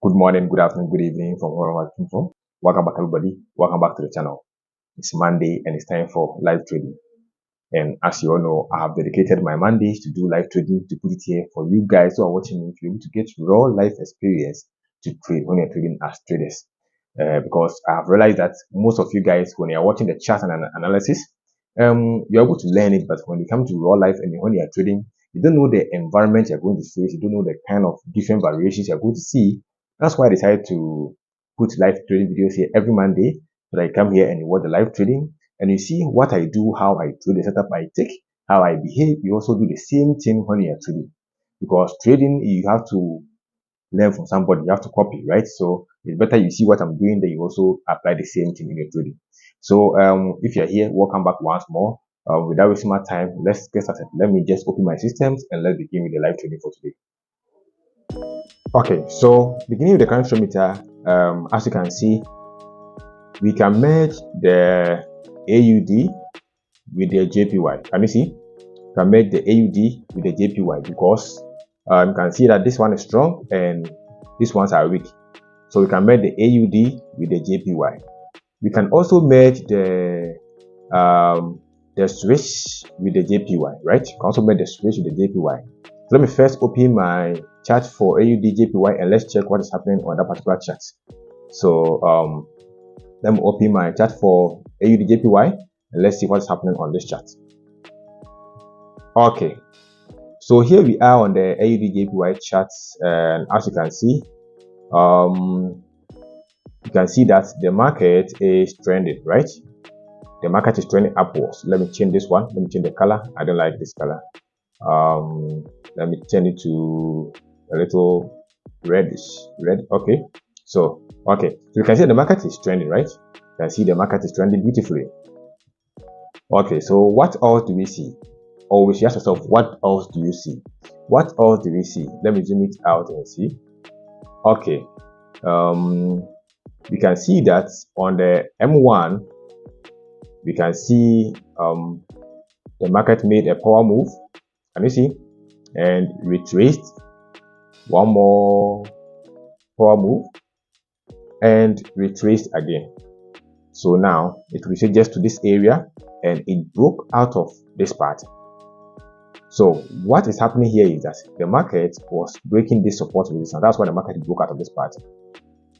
Good morning, good afternoon, good evening from wherever I'm watching from. Welcome back, everybody. Welcome back to the channel. It's Monday and it's time for live trading. And as you all know, I have dedicated my Mondays to do live trading to put it here for you guys who are watching me to be able to get raw life experience to trade when you're trading as traders. Because I have realized that most of you guys, when you're watching the chart and analysis, you're able to learn it, but when you come to raw life and when you're trading, you don't know the environment you're going to face, you don't know the kind of different variations you're going to see. That's why I decided to put live trading videos here every Monday, so that I come here and you watch the live trading and you see what I do, how I trade, the setup I take, how I behave. You also do the same thing when you are trading, because trading, you have to learn from somebody, you have to copy, right? So it's better you see what I'm doing, then you also apply the same thing in your trading. So if you're here, welcome back once more. Without wasting my time, let's get started. Let me just open my systems and let's begin with the live trading for today. Okay, so beginning with the current meter, as you can see, we can merge the AUD with the JPY. Can you see? We can merge the AUD with the JPY because you can see that this one is strong and these ones are weak. So we can merge the AUD with the JPY. We can also merge the switch with the JPY, right? You can also merge the switch with the JPY. So let me first open my chart for AUD JPY and let's check what is happening on that particular chart. So let me open my chart for AUD JPY and let's see what's happening on this chart. Okay, so here we are on the AUD JPY charts, and as you can see, you can see that the market is trending, right? The market is trending upwards. Let me change this one. Let me change the color. I don't like this color. Let me turn it to a little reddish red. Okay, so you can see the market is trending, right? You can see the market is trending beautifully. Okay, so what else do we see? Always ask yourself, what else do you see? What else do we see? Let me zoom it out and see. Okay, we can see that on the M1, we can see the market made a power move. Can you see? And retraced, one more power move, and retraced again. So now it retraced just to this area and it broke out of this part. So what is happening here is that the market was breaking this support resistance, and that's why the market broke out of this part.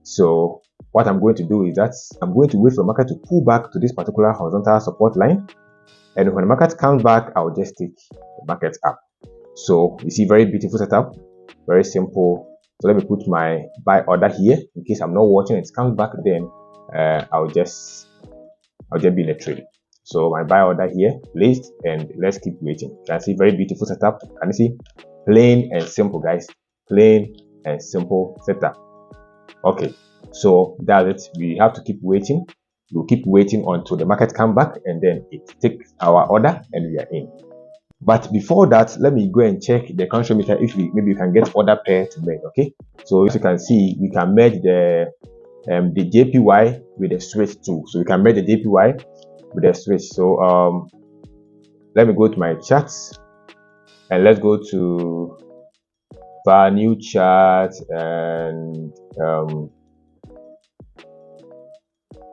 So what I'm going to do is that I'm going to wait for the market to pull back to this particular horizontal support line, and when the market comes back, I'll just take the market up. So you see, very beautiful setup, very simple. So let me put my buy order here in case I'm not watching it comes back, then I'll just be in a trade. So my buy order here placed, and let's keep waiting. You can see, very beautiful setup. Can you see? Plain and simple, guys. Plain and simple setup. Okay, so that's it. We have to keep waiting. We'll keep waiting until the market comes back, and then it takes our order and we are in. But before that, let me go and check the control meter if maybe you can get order pair to merge. Okay, so as you can see, we can merge the JPY with the switch too. So we can merge the JPY with the switch. So let me go to my charts and let's go to our new chart and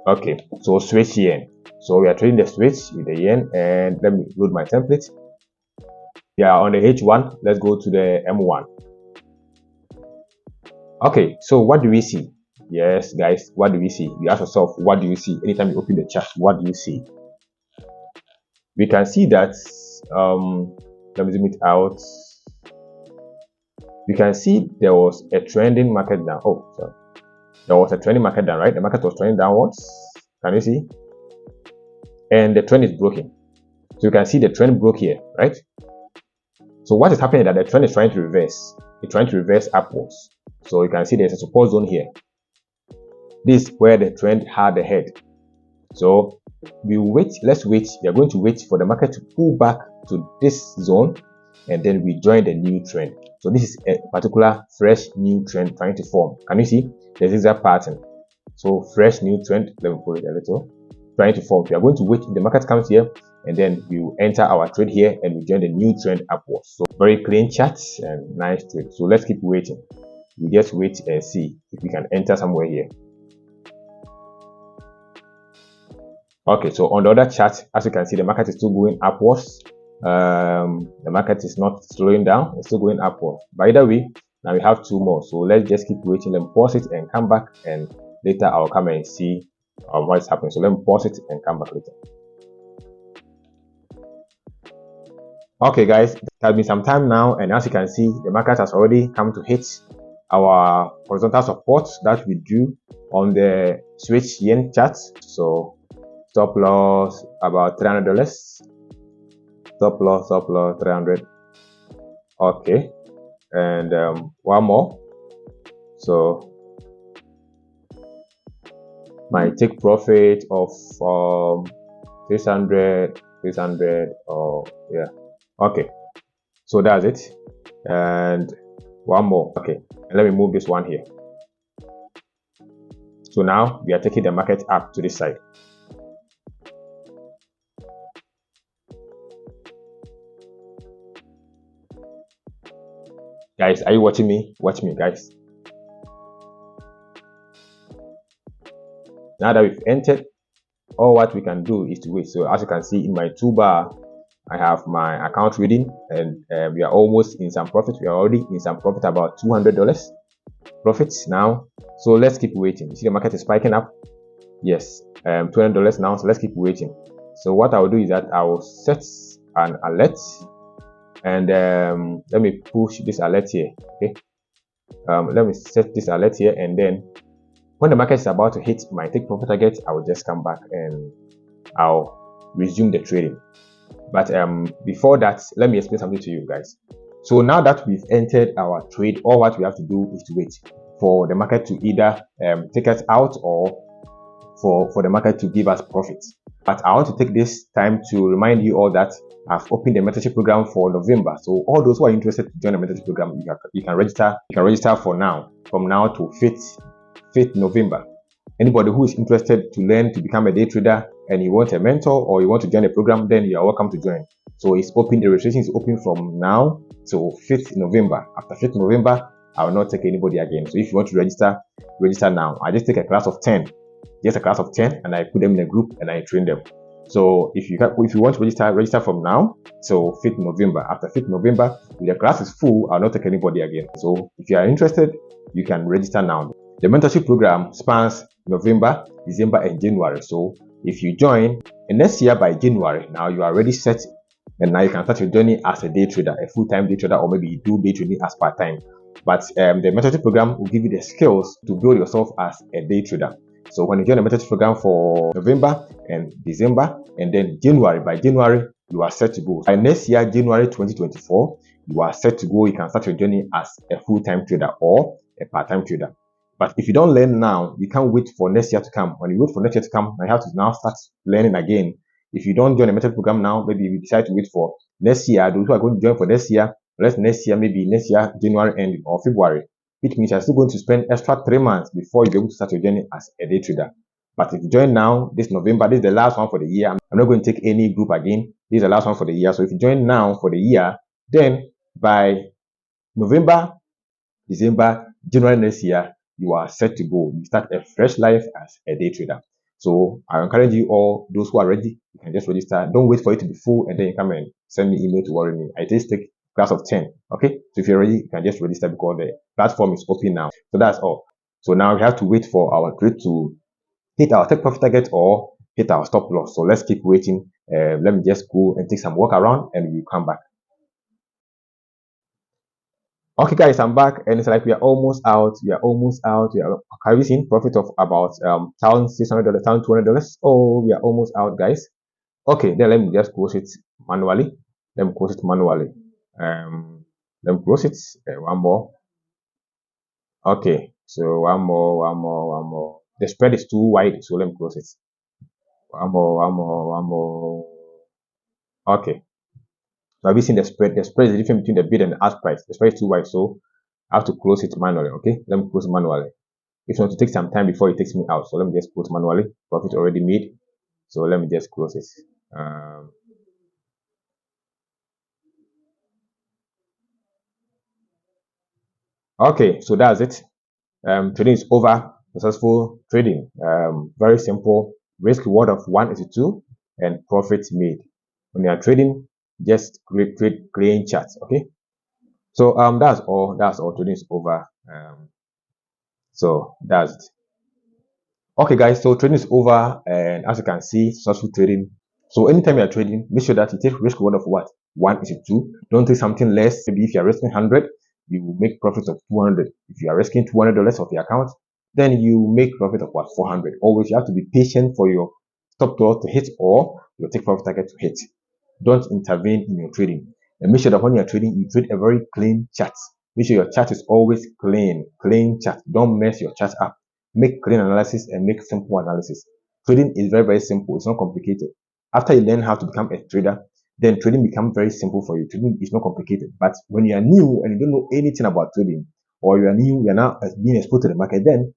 okay, so switch yen. So we are trading the switch with the yen, and let me load my template. Yeah, on the H1, let's go to the M1. Okay, so what do we see? Yes, guys, what do we see? You ask yourself, what do you see? Anytime you open the chart, what do you see? We can see that, let me zoom it out. You can see there was a trending market down. Oh, sorry. There was a trending market down, right? The market was trending downwards. Can you see? And the trend is broken. So you can see the trend broke here, right? So what is happening is that the trend is trying to reverse. It's trying to reverse upwards. So you can see there's a support zone here. This is where the trend had the head. So we wait. Let's wait. We are going to wait for the market to pull back to this zone, and then we join the new trend. So this is a particular fresh new trend trying to form. Can you see? There's zigzag pattern. So fresh new trend. Let me pull it a little. Trying to form. We are going to wait till the market comes here, and then we will enter our trade here and we join the new trend upwards. So very clean charts and nice trade. So let's keep waiting. we just wait and see if we can enter somewhere here. Okay, so on the other chart, as you can see, the market is still going upwards. The market is not slowing down, it's still going upward. By either way, now we have two more, so let's just keep waiting. Let me pause it and come back, and later I'll come and see what's happening. So let me pause it and come back later. Okay guys, it has been some time now, and as you can see, the market has already come to hit our horizontal support that we drew on the switch yen chart. So stop loss about $300, stop loss 300. Okay, and one more. So my take profit of 600, or yeah. Okay, so that's it, and one more. Okay, and let me move this one here. So now we are taking the market up to this side. Guys, are you watching me? Watch me, guys. Now that we've entered, all what we can do is to wait. So as you can see in my toolbar, I have my account reading, and we are almost in some profit. We are already in some profit, about $200 profits now. So let's keep waiting. You see the market is spiking up. Yes, $200 now. So let's keep waiting. So what I will do is that I will set an alert, and let me push this alert here. Okay, let me set this alert here, and then when the market is about to hit my take profit target, I will just come back and I'll resume the trading. But before that, let me explain something to you guys. So now that we've entered our trade, all what we have to do is to wait for the market to either take us out, or for the market to give us profits. But I want to take this time to remind you all that I've opened the mentorship program for November. So all those who are interested to join the mentorship program, you can register. You can register for now, from now to 5th November. Anybody who is interested to learn to become a day trader, and you want a mentor, or you want to join the program, then you are welcome to join. So it's open. The registration is open from now to 5th November. After 5th November, I will not take anybody again. So if you want to register, register now. I just take a class of 10, just a class of 10, and I put them in a group and I train them. So if you want to register from now till 5th November. After 5th November, if the class is full, I'll not take anybody again. So if you are interested, you can register now. The mentorship program spans November, December, and January. So if you join, and next year by January, now you are already set, and now you can start your journey as a day trader, a full-time day trader, or maybe you do day trading as part-time. But the mentorship program will give you the skills to build yourself as a day trader. So when you join the mentorship program for November and December, and then January, by January, you are set to go. By next year, January 2024, you are set to go. You can start your journey as a full-time trader or a part-time trader. But if you don't learn now, you can't wait for next year to come. When you wait for next year to come, you have to now start learning again. If you don't join the mentorship program now, maybe you decide to wait for next year. Those who are going to join for next year, maybe next year, January end or February, which means you're still going to spend extra 3 months before you're able to start your journey as a day trader. But if you join now, this November, this is the last one for the year. I'm not going to take any group again. This is the last one for the year. So if you join now for the year, then by November, December, January next year, you are set to go. You start a fresh life as a day trader. So I encourage you all, those who are ready, you can just register. Don't wait for it to be full and then you come and send me email to worry me. I just take class of 10. Okay, so if you're ready, you can just register because the platform is open now. So that's all. So now we have to wait for our trade to hit our take profit target or hit our stop loss. So let's keep waiting. Let me just go and take some walk around and we'll come back. Okay guys, I'm back, and it's like we are almost out. Have you seen profit of about $1,600, $1,200? Oh, we are almost out, guys. Okay, then let me just close it manually. Let me close it manually. Let me close it. One more. Okay, so one more. The spread is too wide, so let me close it. One more. Okay. So have you seen the spread? The spread is the difference between the bid and the ask price. The spread is too wide, so I have to close it manually. Okay, let me close it manually. It's going to take some time before it takes me out, so let me just close manually. Profit already made, so let me just close it. Okay, so that's it. Trading is over. Successful trading. Very simple. Risk reward of 182 and profit made. When you are trading, just create clean charts. Okay. So that's all. That's all. Trading is over. So that's it. Okay, guys. So trading is over, and as you can see, successful trading. So anytime you are trading, make sure that you take risk reward of what 182. Don't take something less. Maybe if you are risking 100, you will make profit of 200. If you are risking $200 of your account, then you make profit of what 400. Always you have to be patient for your stop loss to hit or your take profit target to hit. Don't intervene in your trading, and make sure that when you are trading, you trade a very clean chart. Make sure your chart is always clean chart. Don't mess your chart up. Make clean analysis and make simple analysis. Trading is very, very simple. It's not complicated. After you learn how to become a trader, then trading becomes very simple for you. Trading is not complicated. But when you are new and you don't know anything about trading, or you are new, you're now being exposed to the market, then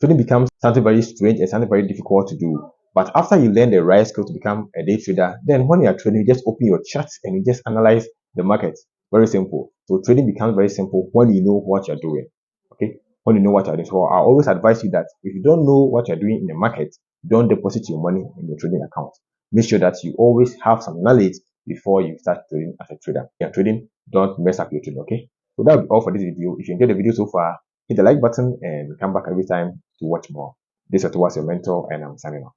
trading becomes something very strange and something very difficult to do. But after you learn the right skill to become a day trader, then when you are trading, you just open your charts and you just analyze the market. Very simple. So trading becomes very simple when you know what you're doing. Okay, when you know what you're doing. So I always advise you that if you don't know what you're doing in the market, don't deposit your money in your trading account. Make sure that you always have some knowledge before you start trading as a trader. If you're trading, don't mess up your trading. Okay. So that will be all for this video. If you enjoyed the video so far, hit the like button and come back every time to watch more. This was your mentor, and I'm signing off.